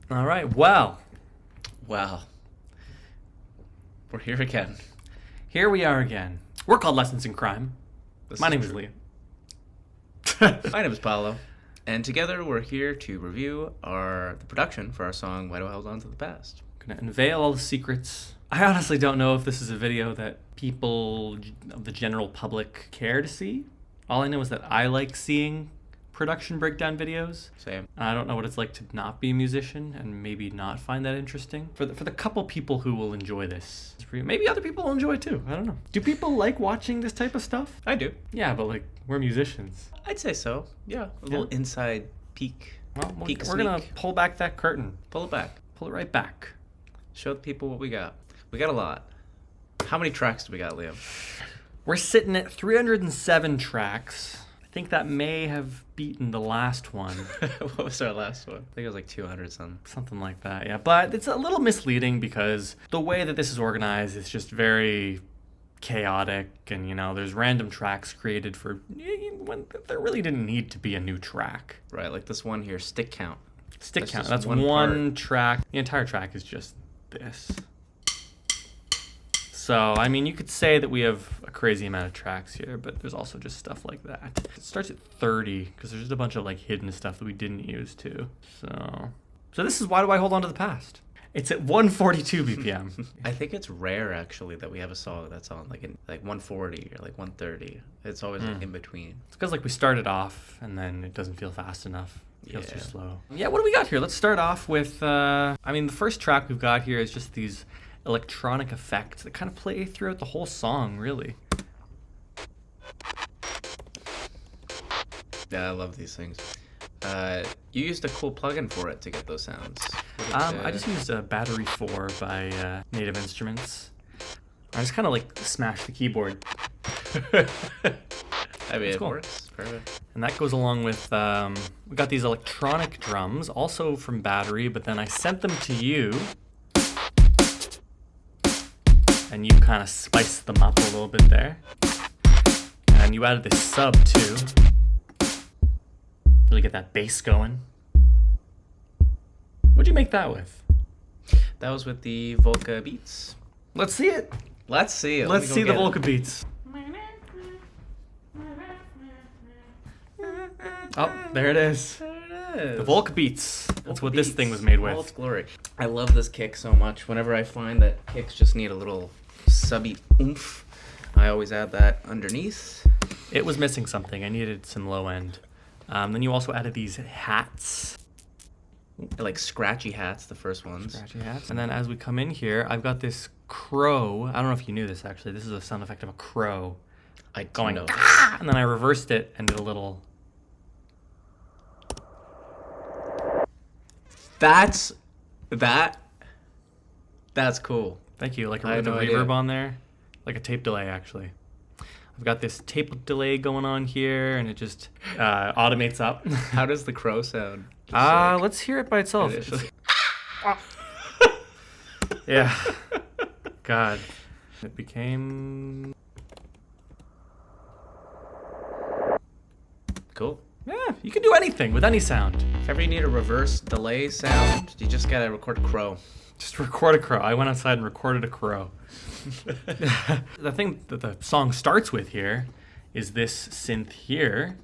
All right, well, Wow. We're here again. here we are again. We're called Lessons in Crime. My name is Liam. My name is Paolo. And together we're here to review the production for our song, Why Do I Hold On to the Past? Gonna unveil all the secrets. I honestly don't know if this is a video that people of the general public care to see. All I know is that I like seeing production breakdown videos. Same. I don't know what it's like to not be a musician and maybe not find that interesting. For the couple people who will enjoy this, maybe other people will enjoy it too. I don't know. Do people like watching this type of stuff? I do. Yeah, but like we're musicians. I'd say so. Yeah. A little inside peek. Well, Peek we're gonna sneak. pull back that curtain. Pull it back. Pull it right back. Show the people what we got. We got a lot. How many tracks do we got, Liam? We're sitting at 307 tracks. I think that may have beaten the last one. What was our last one? I think it was like 200 something. Something like that, yeah. But it's a little misleading because the way that this is organized is just very chaotic, and there's random tracks created for when there really didn't need to be a new track. Right, like this one here, stick count. Stick That's count, just that's one one part. track. The entire track is just this. So, I mean, you could say that we have a crazy amount of tracks here, but there's also just stuff like that. It starts at 30 because there's just a bunch of like hidden stuff that we didn't use too. So this is Why Do I Hold On to the Past? It's at 142 BPM. I think it's rare actually that we have a song that's on like 140 or like 130. It's always like in between. It's because like we started off and then it doesn't feel fast enough. It feels too Yeah. slow. Yeah, what do we got here? Let's start off with, the first track we've got here is just these electronic effects that kind of play throughout the whole song, really. Yeah, I love these things. You used a cool plugin for it to get those sounds. I just used Battery 4 by Native Instruments. I just kind of like smashed the keyboard. I mean, it cool. works. Perfect. And that goes along with, we got these electronic drums, also from Battery, but then I sent them to you. And you kind of spiced them up a little bit there. And you added this sub too. Really get that bass going. What'd you make that with? That was with the Volca Beats. Let's see it. Let's see it. Let's see the Volca beats. Oh, there it is. The Volca beats. That's what this thing was made All its with. glory. I love this kick so much. Whenever I find that kicks just need a little subby oomph, I always add that underneath. It was missing something. I needed some low end. Then you also added these hats. Like scratchy hats, the first ones. Scratchy hats. And then as we come in here, I've got this crow. I don't know if you knew this actually. This is a sound effect of a crow I going, know. "Ah!" And then I reversed it and did a little. That's cool. Thank you. Like I a had bit of no idea. reverb on there. Like a tape delay, actually. I've got this tape delay going on here, and it just automates up. How does the crow sound? Just like Let's hear it by itself. initially? Yeah. God. It became... Cool. Yeah, you can do anything with any sound. If ever you need a reverse delay sound, you just gotta record a crow. Just record a crow. I went outside and recorded a crow. The thing that the song starts with here is this synth here.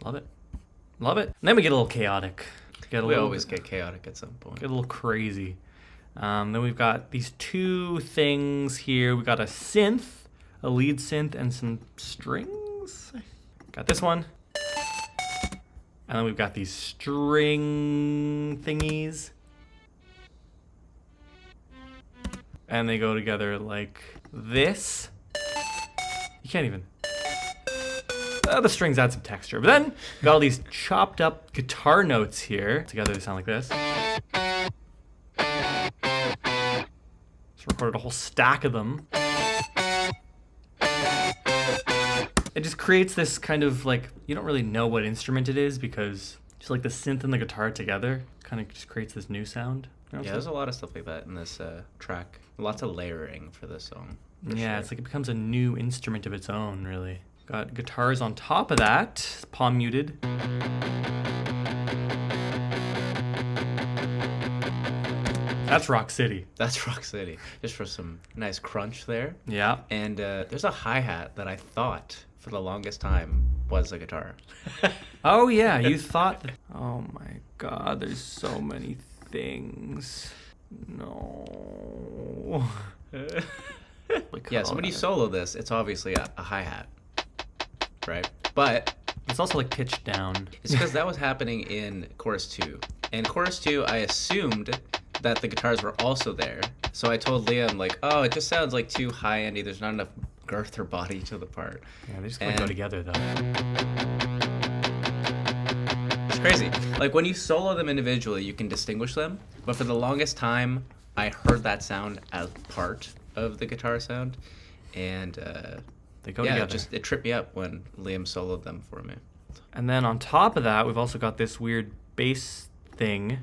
Love it. Love it. And then we get a little chaotic. We always get chaotic at some point. Get a little crazy. Then we've got these two things here. We got a synth, a lead synth, and some strings. Got this one. And then we've got these string thingies. And they go together like this. You can't even. The strings add some texture. But then we got all these chopped up guitar notes here. Together they sound like this. Just recorded a whole stack of them. It just creates this kind of like, you don't really know what instrument it is because just like the synth and the guitar together kind of just creates this new sound. You know what Yeah, I'm there's a lot of stuff like that in this track. Lots of layering for this song. saying? Yeah, sure. it's like it becomes a new instrument of its own, really. Got guitars on top of that, palm muted. That's Rock City. That's Rock City. Just for some nice crunch there. Yeah. And there's a hi-hat that I thought for the longest time was a guitar. Oh yeah, you thought that. Oh my god, there's so many things. No. Yeah, so when you solo this, it's obviously a hi-hat, right? But it's also like pitched down. It's because that was happening in chorus 2. And chorus 2, I assumed that the guitars were also there. So I told Liam, like, oh, it just sounds like too high-endy. There's not enough girth or body to the part. Yeah, they just kind of go together, though. It's crazy. Like, when you solo them individually, you can distinguish them. But for the longest time, I heard that sound as part of the guitar sound. And they go together. It tripped me up when Liam soloed them for me. And then on top of that, we've also got this weird bass thing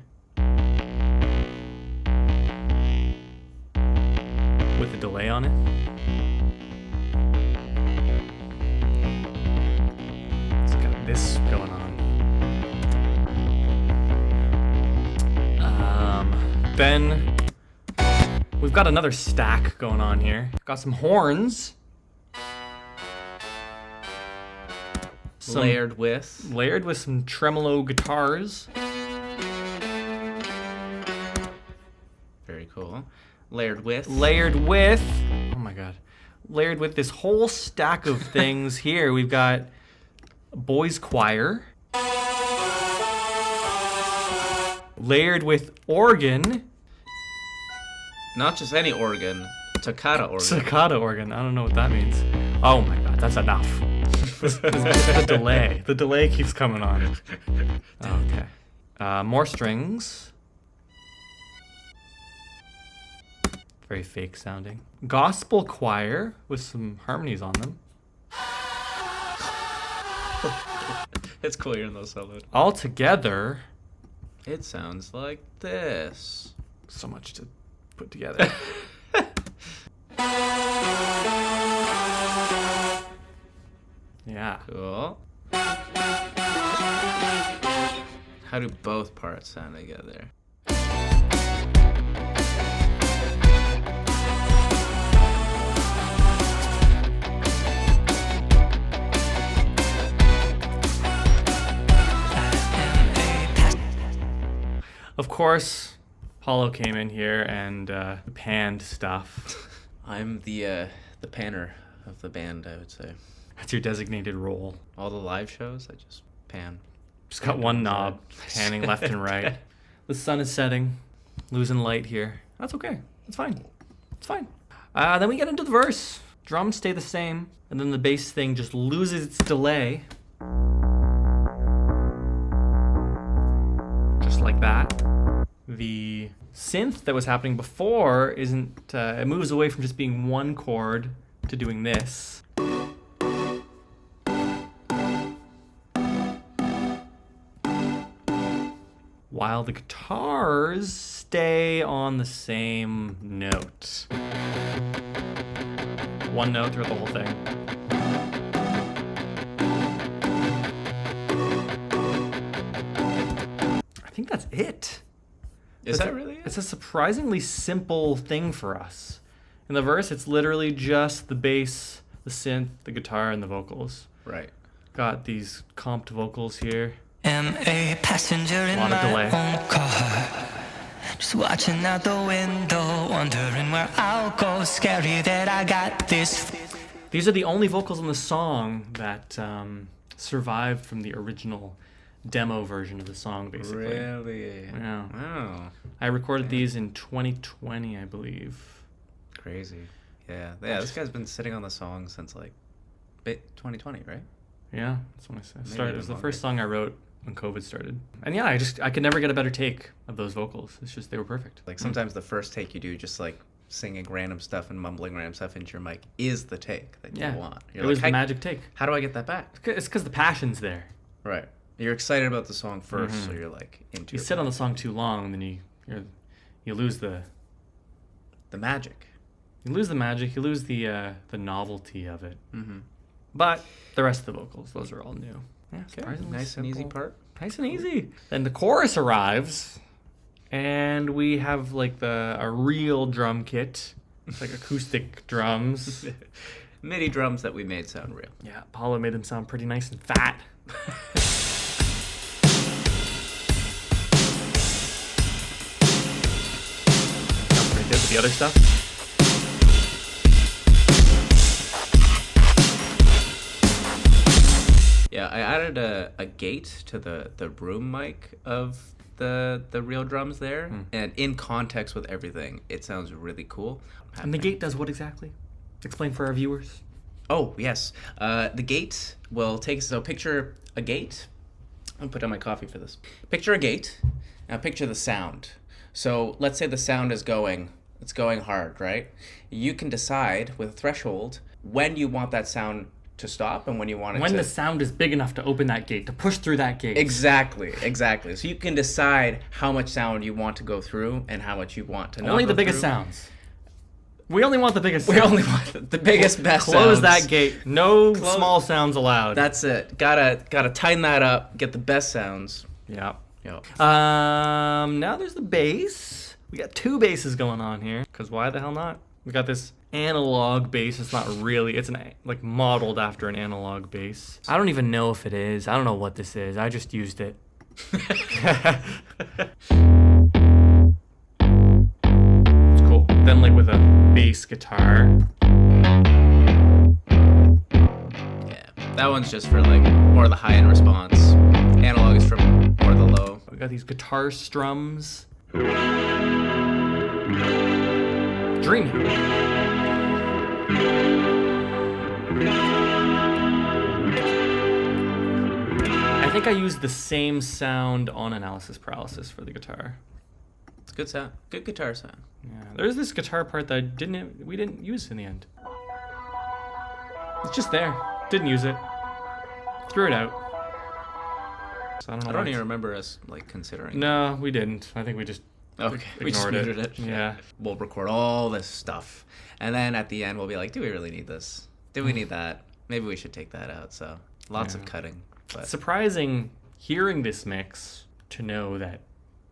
with a delay on it. It's got this going on. Then we've got another stack going on here. Got some horns. Layered with some tremolo guitars. Very cool. Layered with. Oh my god. Layered with this whole stack of things here. We've got a boys choir. Layered with organ. Not just any organ. Toccata organ. Toccata organ. I don't know what that means. Oh my god, that's enough. The delay. The delay keeps coming on. Okay. More strings. Very fake sounding. Gospel choir with some harmonies on them. It's cool hearing those solos. All together. It sounds like this. So much to put together. Yeah. Cool. How do both parts sound together? Of course, Paulo came in here and panned stuff. I'm the panner of the band, I would say. That's your designated role. All the live shows, I just pan. Just got one knob, panning left and right. The sun is setting, losing light here. That's okay. It's fine. It's fine. Then we get into the verse. Drums stay the same, and then the bass thing just loses its delay. Just like that. The synth that was happening before isn't, it moves away from just being one chord to doing this. While the guitars stay on the same note. One note throughout the whole thing. I think that's it. Is that really it? It's a surprisingly simple thing for us. In the verse, it's literally just the bass, the synth, the guitar, and the vocals. Right. Got these comped vocals here. Am a passenger in my own car, just watching out the window, wondering where I'll go. Scary that I got this. These are the only vocals in the song that survived from the original demo version of the song, basically. Really? Yeah. Wow. I recorded these in 2020, I believe. Crazy. Yeah. Yeah. This guy's been sitting on the song since like 2020, right? Yeah, that's when I started. It was the first song I wrote when COVID started. And yeah, I could never get a better take of those vocals. It's just, they were perfect. Like sometimes the first take you do, just like singing random stuff and mumbling random stuff into your mic, is the take that you want. It was the magic take. How do I get that back? It's because the passion's there. Right. You're excited about the song first, so you're like into it. You sit on the song too long, and then you lose the magic. You lose the magic. You lose the novelty of it. Mm-hmm. But the rest of the vocals, those are all new. Yeah, Okay, surprisingly nice and easy simple. part. Nice and easy. Then the chorus arrives, and we have like a real drum kit. It's like acoustic drums. MIDI drums that we made sound real. Yeah, Paulo made them sound pretty nice and fat. Sounds pretty good with the other stuff. Yeah, I added a gate to the room mic of the real drums there, and in context with everything, it sounds really cool. And the gate does what exactly? Explain for our viewers. Oh, yes. The gate will take, so picture a gate. I'll put down my coffee for this. Picture a gate. Now picture the sound. So let's say the sound is going, it's going hard, right? You can decide with a threshold when you want that sound to stop and when you want it to... When the sound is big enough to open that gate, to push through that gate. Exactly. So you can decide how much sound you want to go through and how much you want to not Only go the biggest through. sounds. We only want the biggest We sounds. only want the biggest, best Close sounds. that gate. No small sounds allowed. That's it. Gotta tighten that up. Get the best sounds. Yeah. Yep. Now there's the bass. We got two basses going on here. Because why the hell not? We got this analog bass. It's not really. It's like modeled after an analog bass. I don't even know if it is. I don't know what this is. I just used it. It's cool. Then like with a bass guitar. Yeah. That one's just for like more of the high end response. Analog is for more of the low. We got these guitar strums. Dream. I think I used the same sound on Analysis Paralysis for the guitar. It's good sound. Good guitar sound. Yeah, there's this guitar part that we didn't use in the end. It's just there. Didn't use it. Threw it out. So I don't know. I don't even remember us like considering. No, we didn't. I think we just Okay. We just ignored muted it. Yeah. We'll record all this stuff, and then at the end we'll be like, do we really need this? Do we need that? Maybe we should take that out. So lots of cutting. But Surprising hearing this mix to know that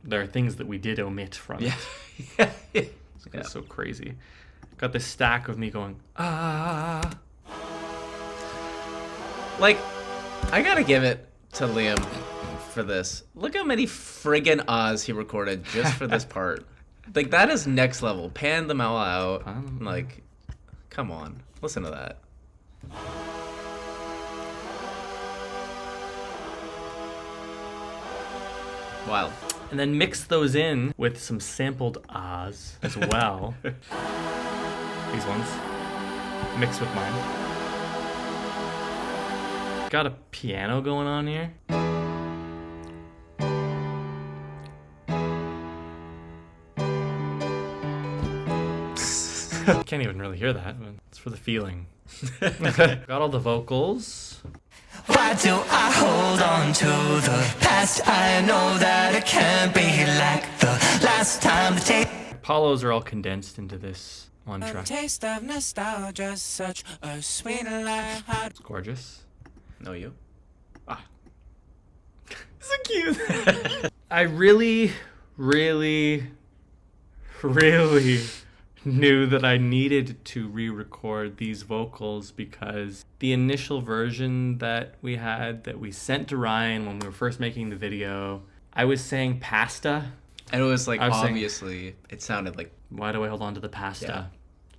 there are things that we did omit from it. yeah. It's so crazy. Got this stack of me going, ah. Like, I gotta give it to Liam for this. Look how many friggin' ahs he recorded just for this part. Like, that is next level. Pan them all out. Like, come on. Listen to that. Wild. And then mix those in with some sampled ahs as well. These ones. Mixed with mine. Got a piano going on here. Can't even really hear that, but it's for the feeling. Got all the vocals. Why do I hold on to the past? I know that it can't be like the last time the taste. Apollos are all condensed into this one track. Taste of nostalgia, such a sweet life. It's gorgeous. No, you? So cute. I really knew that I needed to re-record these vocals because the initial version that we had that we sent to Ryan when we were first making the video, I was saying pasta. And it was like, I was saying- obviously, it sounded like, Why do I hold on to the pasta? Yeah.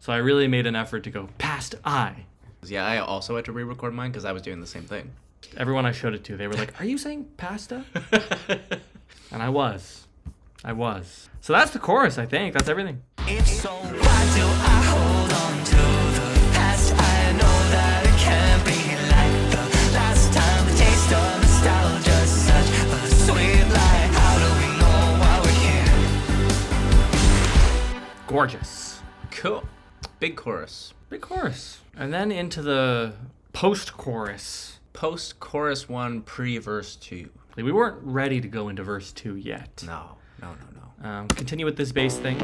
So I really made an effort to go past I. yeah, I also had to re-record mine because I was doing the same thing. Everyone I showed it to, they were like, "Are you saying pasta?" And I was. So that's the chorus, I think. That's everything. It's so why do I hold on to the past? I know that it can't be like the last time. The taste of nostalgia, such a sweet life. How do we know why we're here? Gorgeous. Cool. Big chorus. Big chorus. And then into the post-chorus. Post-chorus 1, pre-verse 2. We weren't ready to go into verse 2 yet. No. Continue with this bass thing,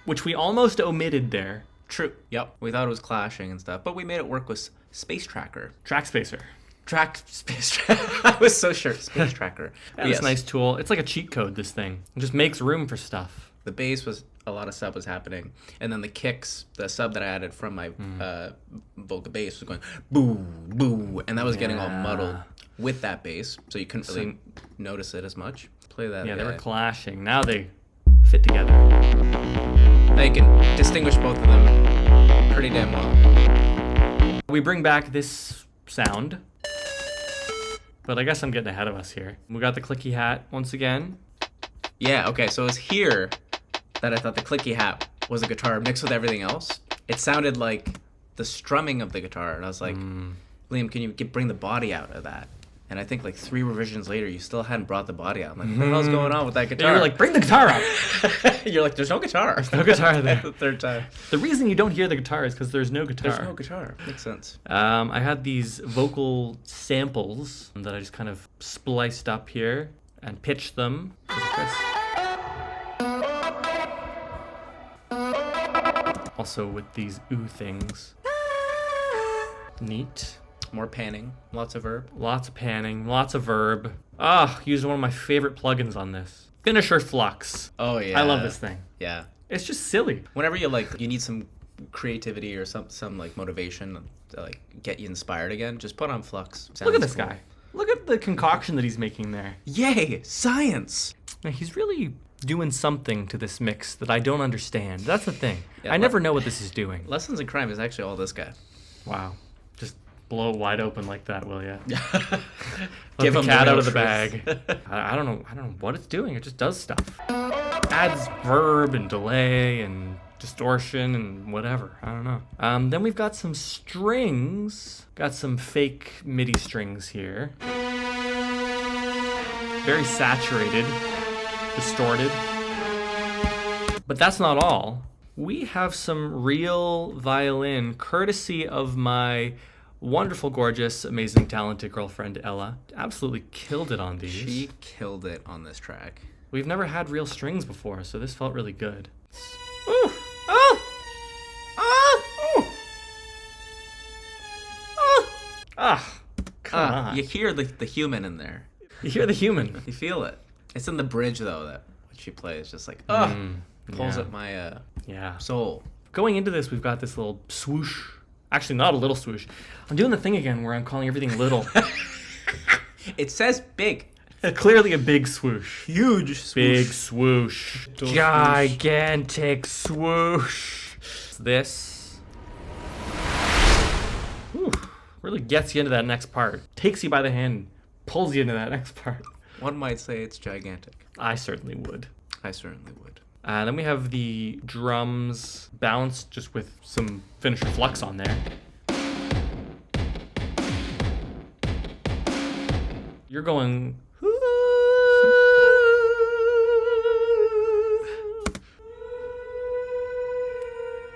which we almost omitted there. True. Yep. We thought it was clashing and stuff, but we made it work with Space Tracker. Track spacer. Space Tracker. I was so sure. Space Tracker. Yeah, it's a nice tool. It's like a cheat code, this thing. It just makes room for stuff. The bass was, a lot of sub was happening. And then the kicks, the sub that I added from my vocal bass was going boo, boo. And that was getting all muddled with that bass. So you couldn't really notice it as much. Play that. Yeah, guy. they were clashing. Now they fit together. Now you can distinguish both of them pretty damn well. We bring back this sound. But I guess I'm getting ahead of us here. We got the clicky hat once again. Yeah, okay, so it's here that I thought the clicky hat was a guitar mixed with everything else. It sounded like the strumming of the guitar, and I was like, Liam, can you bring the body out of that? And I think like 3 revisions later, you still hadn't brought the body out. I'm like, what the hell's going on with that guitar? You were like, bring the guitar out. You're like, there's no guitar. There's no guitar there. The third time. The reason you don't hear the guitar is because there's no guitar. There's no guitar. Makes sense. I had these vocal samples that I just kind of spliced up here and pitched them. Also with these ooh things. Neat. More panning. Lots of verb. Lots of panning, lots of verb. Used one of my favorite plugins on this. Finisher Flux. Oh, yeah. I love this thing. Yeah. It's just silly. Whenever you need some creativity or some like motivation to like get you inspired again, just put on Flux. Look at Sounds this cool. guy. Look at the concoction that he's making there. Yay! Science! Now, he's really doing something to this mix that I don't understand. That's the thing. Yeah, I never know what this is doing. Lessons in Crime is actually all this guy. Wow. Just blow it wide open like that, will ya? Give the him cat the out real of the truth. bag. I don't know what it's doing. It just does stuff. Adds verb and delay and distortion and whatever. I don't know. Then we've got some strings. Got some fake MIDI strings here. Very saturated, distorted. But that's not all. We have some real violin, courtesy of my wonderful, gorgeous, amazing, talented girlfriend, Ella. Absolutely killed it on these. She killed it on this track. We've never had real strings before, so this felt really good. Ooh! Oh! Oh! Ooh! Oh! Ah! Come on. You hear the human in there. You hear the human. You feel it. It's in the bridge though that what she plays, just like pulls yeah. at my Yeah. soul. Going into this, we've got this little swoosh. Actually, not a little swoosh. I'm doing the thing again where I'm calling everything little. It says big. Clearly a big swoosh. Huge swoosh. Big swoosh. Gigantic swoosh. This really gets you into that next part. Takes you by the hand, pulls you into that next part. One might say it's gigantic. I certainly would. I certainly would. Then we have the drums balanced just with some finisher flux on there. You're going...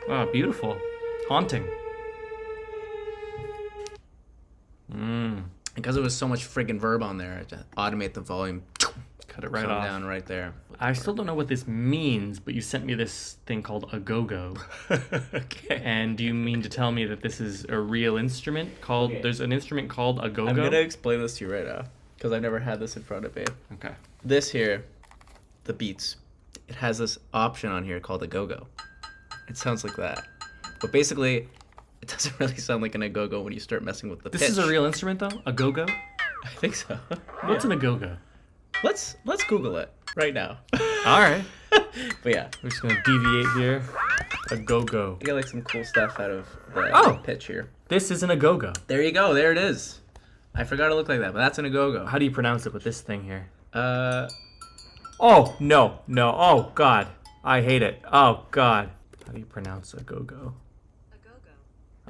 Oh, beautiful. Haunting. Because it was so much friggin' verb on there, I had to automate the volume. Cut it right Come off. down right there. I still don't know what this means, but you sent me this thing called a go-go. Okay. And do you mean to tell me that this is a real instrument called... Okay. There's an instrument called a go-go? I'm gonna explain this to you right now, because I've never had this in front of me. Okay. This here, the beats, it has this option on here called a go-go. It sounds like that. But basically, it doesn't really sound like an a-go-go when you start messing with the pitch. This is a real instrument, though? A go-go? I think so. What's an a go-go? Let's Google it right now. All right. But yeah, We're just going to deviate here. A go-go. you get like some cool stuff out of the pitch here. This isn't a go-go. There you go. There it is. I forgot to look like that, but that's an a-go-go. How do you pronounce it with this thing here? Oh, no. Oh, God. I hate it. Oh, God. How do you pronounce a go-go? A go-go.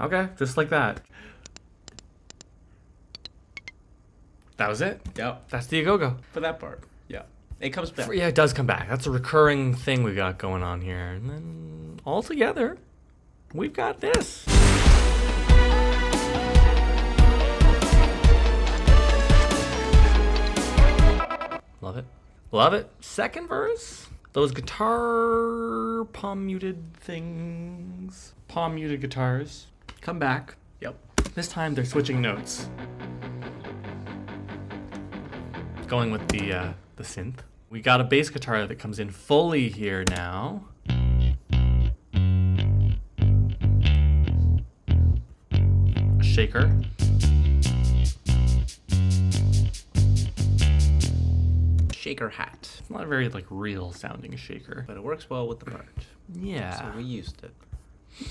Okay, just like that. That was it? Yep. That's the go-go. For that part. Yeah. It comes back. Yeah, it does come back. That's a recurring thing we got going on here. And then all together, we've got this. Love it. Love it. Second verse. Those guitar palm muted things. Palm muted guitars. Come back. Yep. This time they're switching notes. Going with the synth. We got a bass guitar that comes in fully here now. A shaker. Shaker hat. It's not a very like real sounding shaker. But it works well with the part. Yeah. So we used it.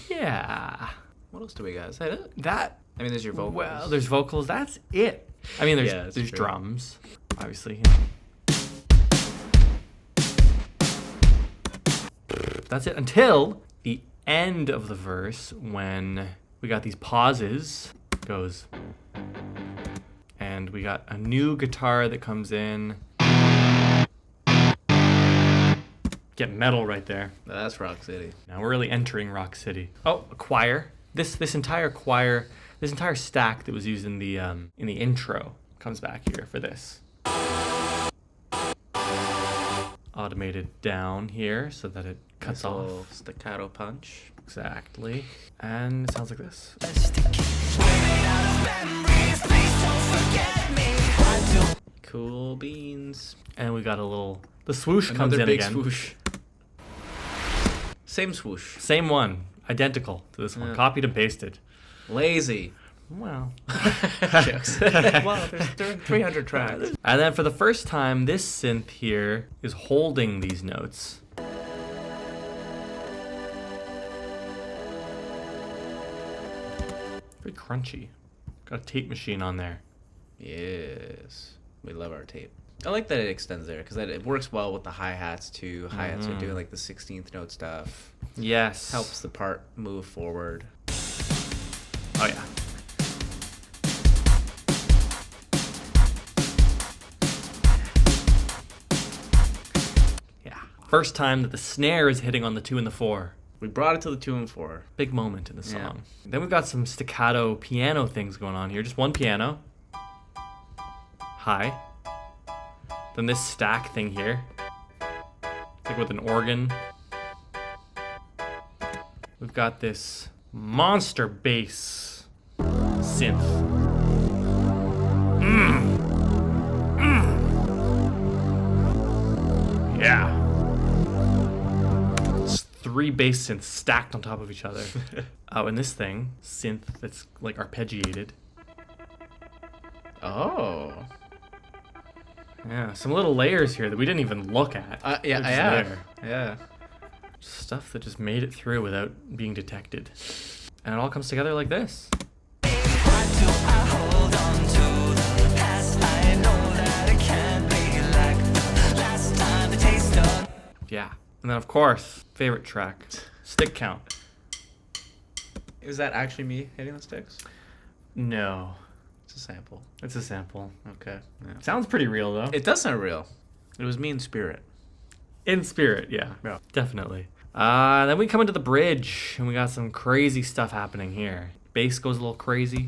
Yeah. What else do we got? Is that it? That. I mean, there's your vocals. Well, there's vocals. That's it. I mean, Yeah, that's there's true. drums, obviously. That's it until the end of the verse when we got these pauses. Goes. And we got a new guitar that comes in. Get metal right there. That's Rock City. Now we're really entering Rock City. Oh, a choir. This entire choir, this entire stack that was used in the intro comes back here for this. Automated down here so that it cuts Nice off. little staccato punch. Exactly. And it sounds like this. Cool beans. And we got the swoosh comes Another in big again. swoosh. Same swoosh. Same one, identical to this one, Yeah. copied and pasted. Lazy. Well. Jokes. Well, there's 300 tracks. And then for the first time, this synth here is holding these notes. Very crunchy. Got a tape machine on there. Yes. We love our tape. I like that it extends there because it works well with the hi-hats too. Hi-hats are doing like the 16th note stuff. Yes. Helps the part move forward. Oh yeah. Yeah. First time that the snare is hitting on the 2 and the 4. We brought it to the 2 and 4. Big moment in the Yeah. song. Then we've got some staccato piano things going on here. Just one piano. High. Then this stack thing here. Like with an organ. We've got this monster bass synth. Yeah. It's 3 bass synths stacked on top of each other. Oh, and this thing, synth that's like arpeggiated. Oh. Yeah, some little layers here that we didn't even look at. Yeah, They're just yeah. there. Yeah. Stuff that just made it through without being detected. And it all comes together like this. Yeah. And then, of course, favorite track, stick count. Is that actually me hitting the sticks? No, It's a sample. it's a sample. Okay. Yeah. Sounds pretty real, though. It does sound real. It was me in spirit. In spirit, yeah. Definitely. Then we come into the bridge, and we got some crazy stuff happening here. Bass goes a little crazy.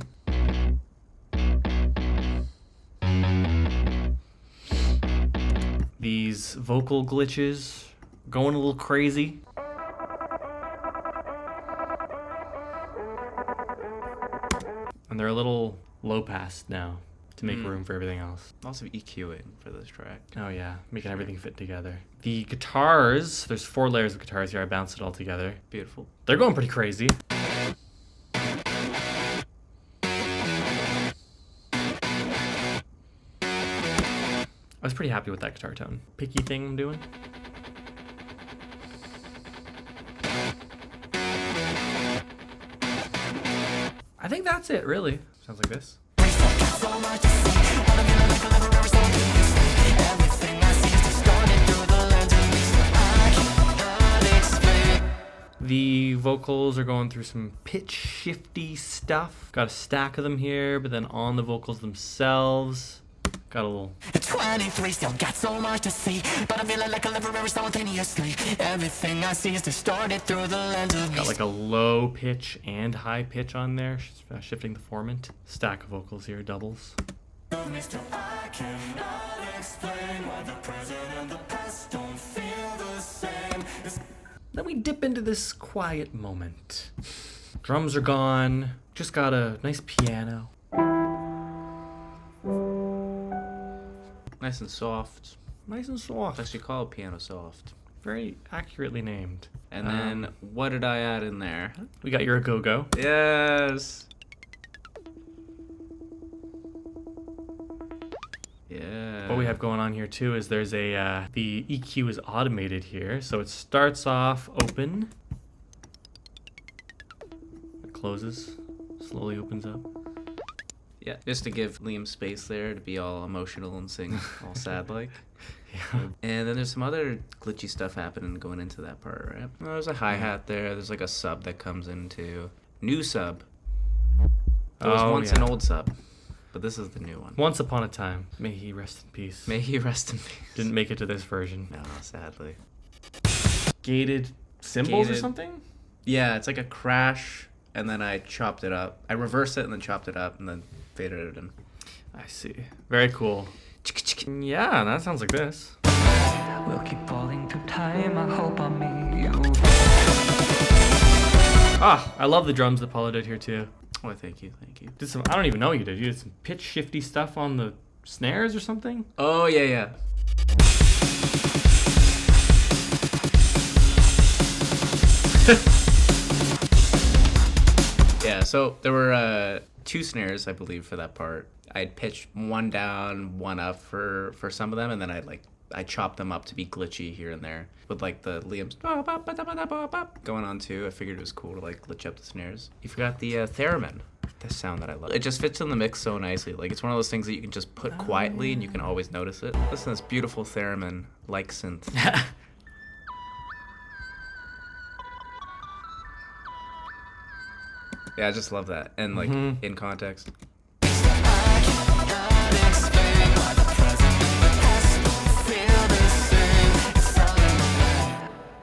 These vocal glitches going a little crazy. And they're a little low pass now to make room for everything else. Lots of EQing for this track. Oh yeah, making everything fit together. The guitars, there's 4 layers of guitars here. I bounced it all together. Beautiful. They're going pretty crazy. I was pretty happy with that guitar tone. Picky thing I'm doing. I think that's it, really. Sounds like this. The vocals are going through some pitch shifty stuff. Got a stack of them here, but then on the vocals themselves, got a little 23, still got so much to see, but I'm feeling like a live very simultaneously. Everything I see is distorted through the lens of me. got like a low pitch and high pitch on there, shifting the formant. Stack of vocals here, doubles. Still, I cannot explain why the present and the past don't feel the same. Then we dip into this quiet moment. Drums are gone. Just got a nice piano. Nice and soft. Nice and It's soft. actually called piano soft. Very accurately named. And then what did I add in there? We got your go-go. Yes. Yeah. What we have going on here too is there's a the EQ is automated here, so it starts off open, it closes, slowly opens up. Yeah, just to give Liam space there to be all emotional and sing all sad like. Yeah. And then there's some other glitchy stuff happening going into that part, right? Well, there's a hi-hat there. There's like a sub that comes into. New sub. There was once an old sub, but this is the new one. Once upon a time, may he rest in peace. May he rest in peace. Didn't make it to this version. No, sadly. Gated symbols or Gated. something? Yeah, it's like a crash, and then I chopped it up. I reversed it and then chopped it up and then faded it in. I see. Very cool. Yeah, that sounds like this. We'll keep falling through time. I hope I meet you. Ah, I love the drums that Paulo did here too. Oh, thank you, thank you. Did some, I don't even know what you did. You did some pitch shifty stuff on the snares or something? Oh, yeah, yeah. Yeah, so there were 2 snares, I believe, for that part. I'd pitched one down, one up for some of them, and then I chopped them up to be glitchy here and there with like the Liam's going on too. I figured it was cool to like glitch up the snares. You forgot the theremin, the sound that I love. It just fits in the mix so nicely. Like it's one of those things that you can just put quietly and you can always notice it. Listen to this beautiful theremin like synth. Yeah, I just love that. And like in context.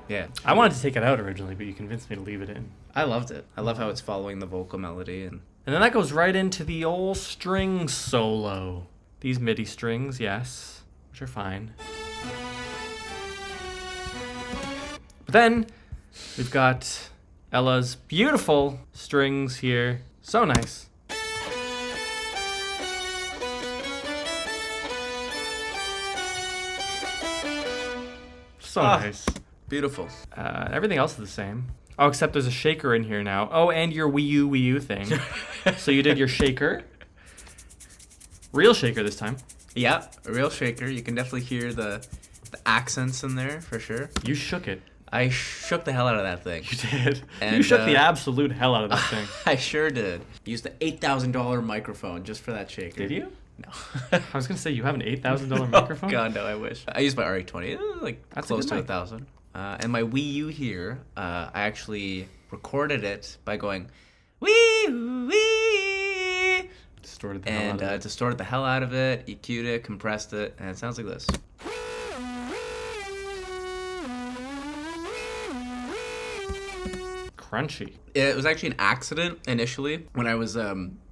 Yeah. I wanted to take it out originally, but you convinced me to leave it in. I loved it. I love how it's following the vocal melody and And then that goes right into the old string solo. These MIDI strings, yes, which are fine. But then we've got Ella's beautiful strings here. So nice. So nice. beautiful. Everything else is the same. Oh, except there's a shaker in here now. Oh, and your Wii U thing. So you did your shaker. Real shaker this time. Yeah, a real shaker. You can definitely hear the accents in there for sure. You shook it. I shook the hell out of that thing. You did. You And, shook the absolute hell out of that thing. I sure did. Used the $8,000 microphone just for that shaker. Did you? No. I was gonna say you have an $8,000 microphone. Oh, God, no, I wish. I used my RE20. Like That's a close good to mic. 1,000. And my Wii U here, I actually recorded it by going wee wee, Distorted the hell and out of it. distorted the hell out of it, EQ'd it, compressed it, and it sounds like this. Crunchy. It was actually an accident initially when I was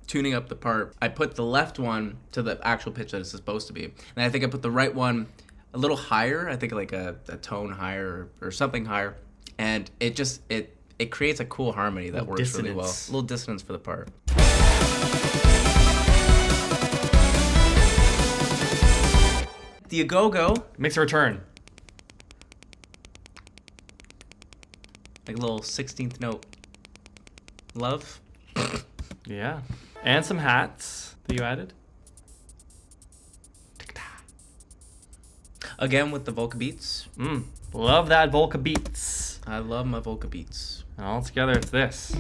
tuning up the part. I put the left one to the actual pitch that it's supposed to be, and I think I put the right one a little higher. I think like a tone higher or something higher, and it just it creates a cool harmony that Little works really well. dissonance. A little dissonance for the part. The go-go, Makes a return. like a little 16th note. Love. Yeah. And some hats that you added. Again with the Volca beats. Love that Volca beats. I love my Volca beats. And all together it's this.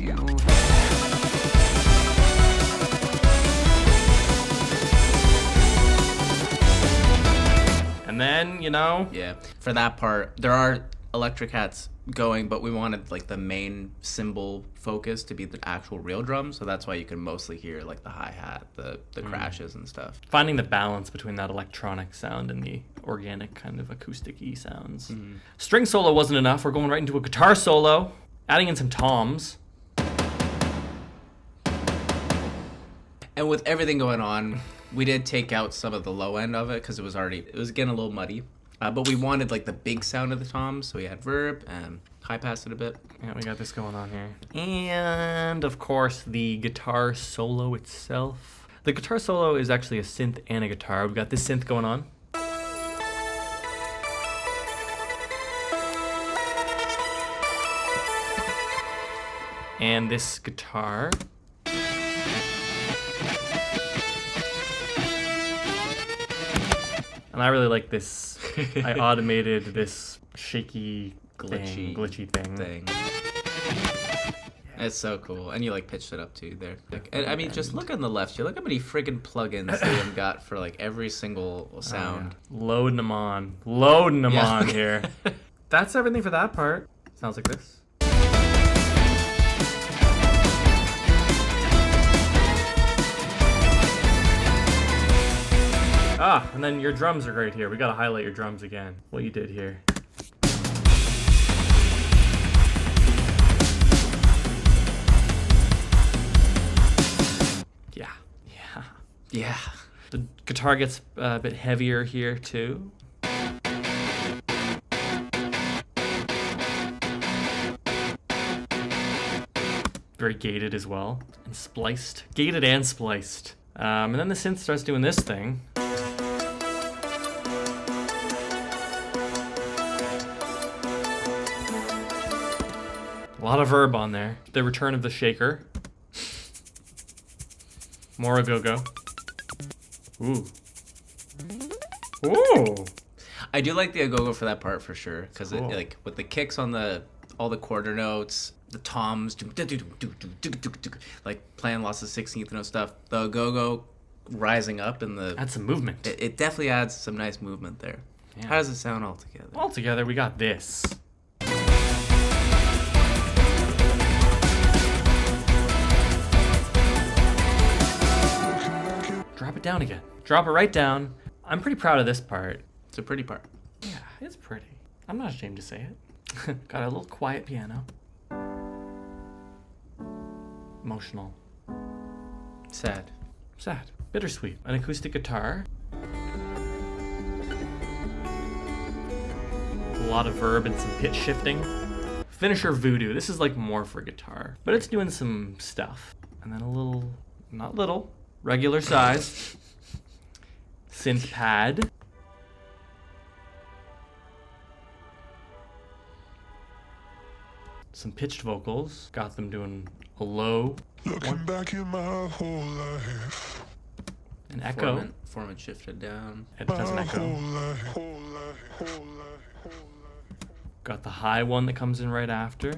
And then, you know, Yeah, for that part, there are electric hats going, but we wanted like the main cymbal focus to be the actual real drum, so that's why you can mostly hear like the hi-hat, the crashes and stuff. finding the balance between that electronic sound and the organic kind of acoustic-y sounds. String solo wasn't enough. We're going right into a guitar solo, adding in some toms. And with everything going on, we did take out some of the low end of it because it was getting a little muddy. But we wanted like the big sound of the toms, so we had verb and high passed it a bit. Yeah, we got this going on here. And of course, the guitar solo itself. The guitar solo is actually a synth and a guitar. We've got this synth going on. And this guitar. And I really like this. I automated this shaky, glitchy thing. It's so cool. And you like pitched it up too there. And I mean, just look on the left here. Look how many friggin' plugins Liam got for like every single sound. Loading them on. Loading them Yeah. on here. That's everything for that part. Sounds like this. And then your drums are right here. We gotta highlight your drums again. What you did here. Yeah. The guitar gets a bit heavier here too. Very gated as well. And spliced. Gated and spliced. And then the synth starts doing this thing. A lot of verb on there. The return of the shaker. More a go-go. Ooh. Ooh. I do like the agogo for that part for sure, because Cool. it like with the kicks on all the quarter notes, the toms, like playing lots of 16th note stuff. The agogo rising up in the That's some movement. it definitely adds some nice movement there. Yeah. How does it sound all together? All together, we got this. Drop it down again. Drop it right down. I'm pretty proud of this part. It's a pretty part. Yeah, it's pretty. I'm not ashamed to say it. Got a little quiet piano. Emotional. Sad. Sad. Bittersweet. An acoustic guitar. A lot of verb and some pitch shifting. Finisher voodoo. This is like more for guitar, but it's doing some stuff. And then a little, not little, regular size synth pad. Some pitched vocals. Got them doing a low. Looking back in my whole life, An echo. Format shifted down. It does an my echo. whole life, whole life, whole life, whole life. Got the high one that comes in right after.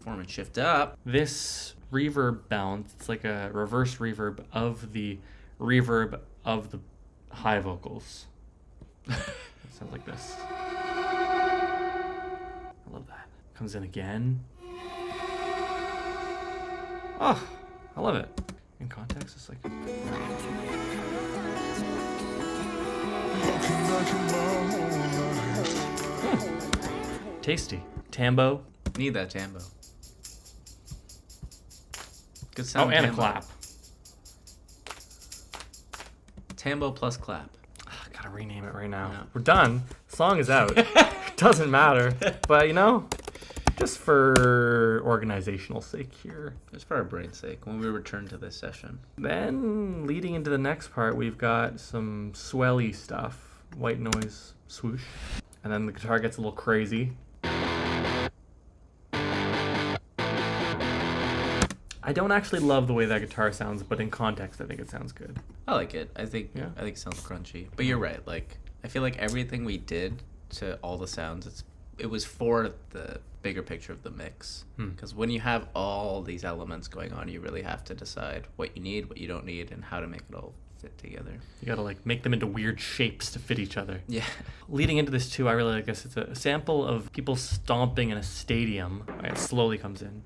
Format shift up. This reverb bounce, it's like a reverse reverb of the reverb of the high vocals. It sounds like this. I love that. Comes in again. Oh, I love it. In context, it's like... Looking back in my whole life. Tasty. Tambo. Need that tambo. Good sound. Oh, and a tambo. clap. Tambo plus clap. Gotta rename it right now. Yeah. We're done. Song is out. Doesn't matter. But you know, just for organizational sake here. Just for our brain's sake, when we return to this session. Then leading into the next part, we've got some swelly stuff. White noise swoosh. And then the guitar gets a little crazy. I don't actually love the way that guitar sounds, but in context, I think it sounds good. I like it. I think Yeah. it sounds crunchy. But you're right. Like I feel like everything we did to all the sounds, it was for the bigger picture of the mix. Because when you have all these elements going on, you really have to decide what you need, what you don't need, and how to make it all fit together. You gotta like make them into weird shapes to fit each other. Yeah. Leading into this too, I really like this. It's a sample of people stomping in a stadium. It slowly comes in.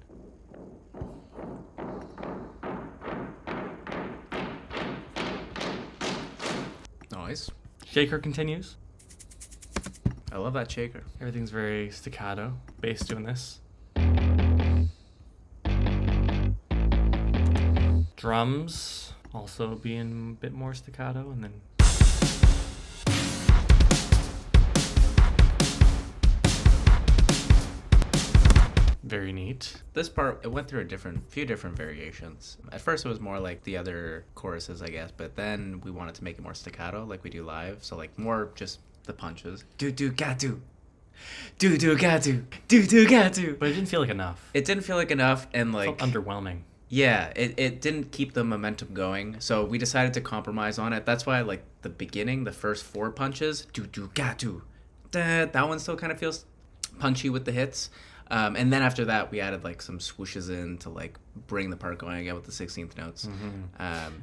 Nice. Shaker continues. I love that shaker. Everything's very staccato. Bass doing this. Drums. Also being a bit more staccato, and then very neat. This part, it went through a few different variations. At first, it was more like the other choruses, I guess, but then we wanted to make it more staccato, like we do live. So like more just the punches. Do do ga do, do do ga do, do do ga do. But it didn't feel like enough. It didn't feel like enough, and It like felt underwhelming. yeah, it didn't keep the momentum going. So we decided to compromise on it. That's why like the beginning, the first 4 punches, do do ga do, that one still kind of feels punchy with the hits. And then after that, we added like some swooshes in to like bring the part going again with the 16th notes.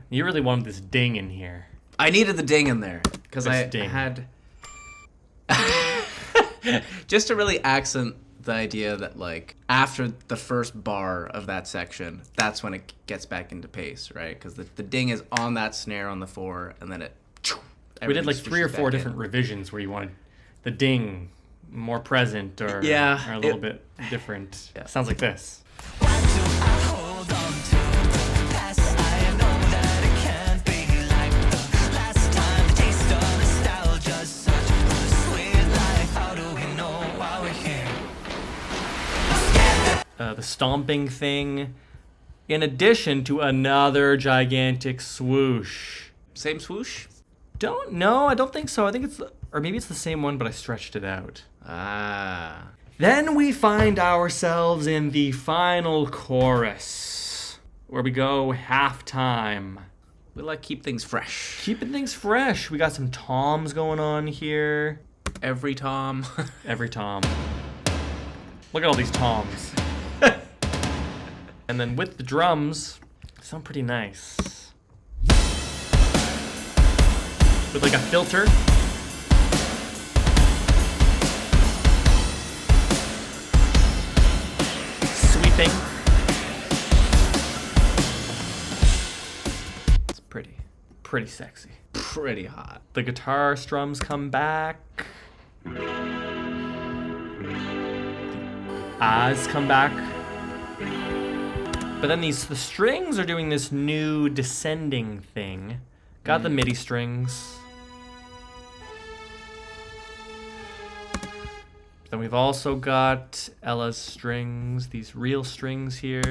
You really wanted this ding in here. I needed the ding in there because This I ding. had just to really accent the idea that like after the first bar of that section, that's when it gets back into pace, right? Because the ding is on that snare on the 4, and then it. We did like 3 or swooshes 4 back in. different revisions where you wanted the ding more present or, Yeah, or a little it- bit different. Yeah. Sounds like this. Why do I hold on to the past? I know that it can't be like the last time. The taste of nostalgia's such a sweet life. How do we know why we're here? The stomping thing, in addition to another gigantic swoosh. Same swoosh. Don't know. I don't think so. I think it's, or maybe it's the same one, but I stretched it out. Ah. Then we find ourselves in the final chorus, where we go halftime. We like keep things fresh. Keeping things fresh. We got some toms going on here. Every tom. Every tom. Look at all these toms. And then with the drums, they sound pretty nice. With like a filter. Sweeping. It's pretty. Pretty sexy. Pretty hot. The guitar strums come back. Ahs come back. But then the strings are doing this new descending thing. Got the MIDI strings. Then we've also got Ella's strings, these real strings here.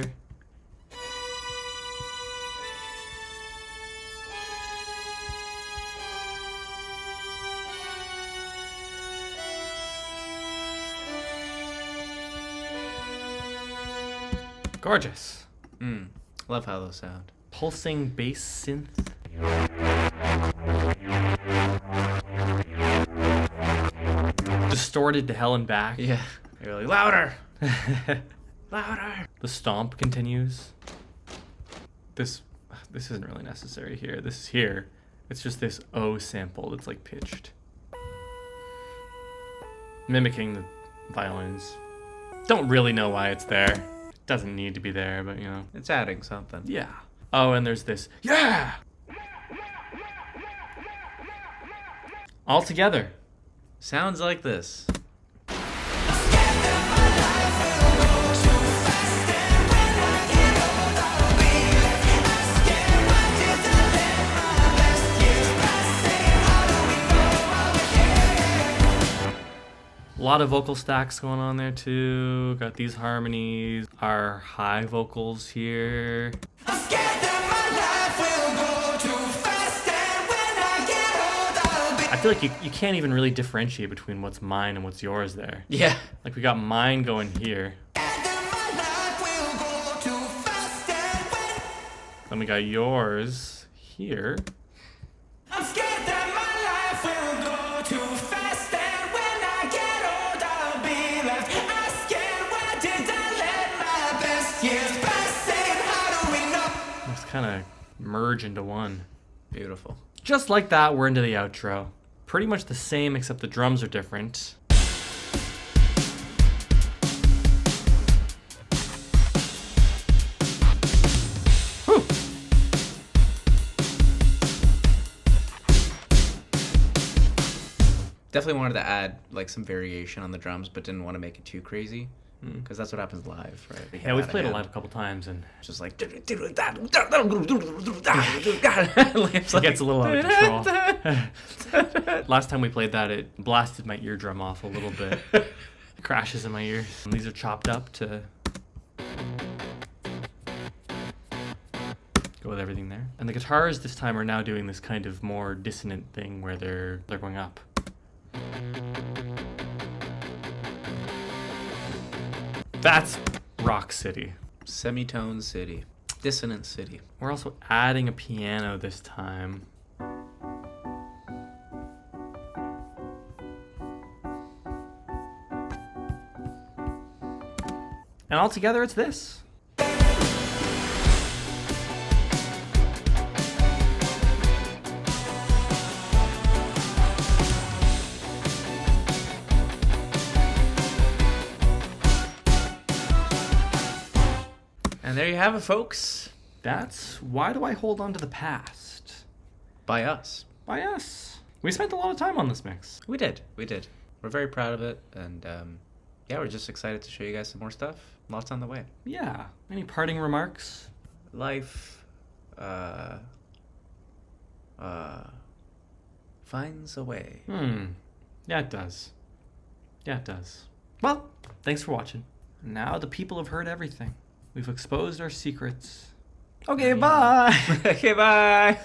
Gorgeous. Love how those sound. Pulsing bass synth. Distorted to hell and back. Yeah. You're like, louder! Louder! The stomp continues. This isn't really necessary here. This is here. It's just this O sample that's like pitched. Mimicking the violins. Don't really know why it's there. It doesn't need to be there, but you know. It's adding something. Yeah. Oh, and there's this. Yeah! All together. Sounds like this. A lot of vocal stacks going on there too. Got these harmonies. Our high vocals here. I feel like you can't even really differentiate between what's mine and what's yours there. Yeah. Like we got mine going here. Then we got yours here. I'm scared that my life will go too fast, and when I get old, I'll be left asking, why did I let my best years pass? And how do we know? Let's kind of merge into one. Beautiful. Just like that, we're into the outro. Pretty much the same, except the drums are different. Whew. Definitely wanted to add like some variation on the drums, but didn't want to make it too crazy. Because that's what happens live, right? They get Yeah, we've out of played it hand. live a couple times, and It's just like. It it gets a little out of control. Last time we played that, it blasted my eardrum off a little bit. Crashes in my ears. And these are chopped up to go with everything there. And the guitars this time are now doing this kind of more dissonant thing where they're going up. That's Rock City. Semitone City. Dissonant City. We're also adding a piano this time. And altogether, it's this. And there you have it, folks. That's Why Do I Hold On to the Past? By us. By us. We spent a lot of time on this mix. We did. We're very proud of it. And yeah, we're just excited to show you guys some more stuff. Lots on the way. Yeah. Any parting remarks? Life finds a way. Yeah, it does. Yeah, it does. Well, thanks for watching. Now the people have heard everything. We've exposed our secrets. Okay, bye. Okay, bye.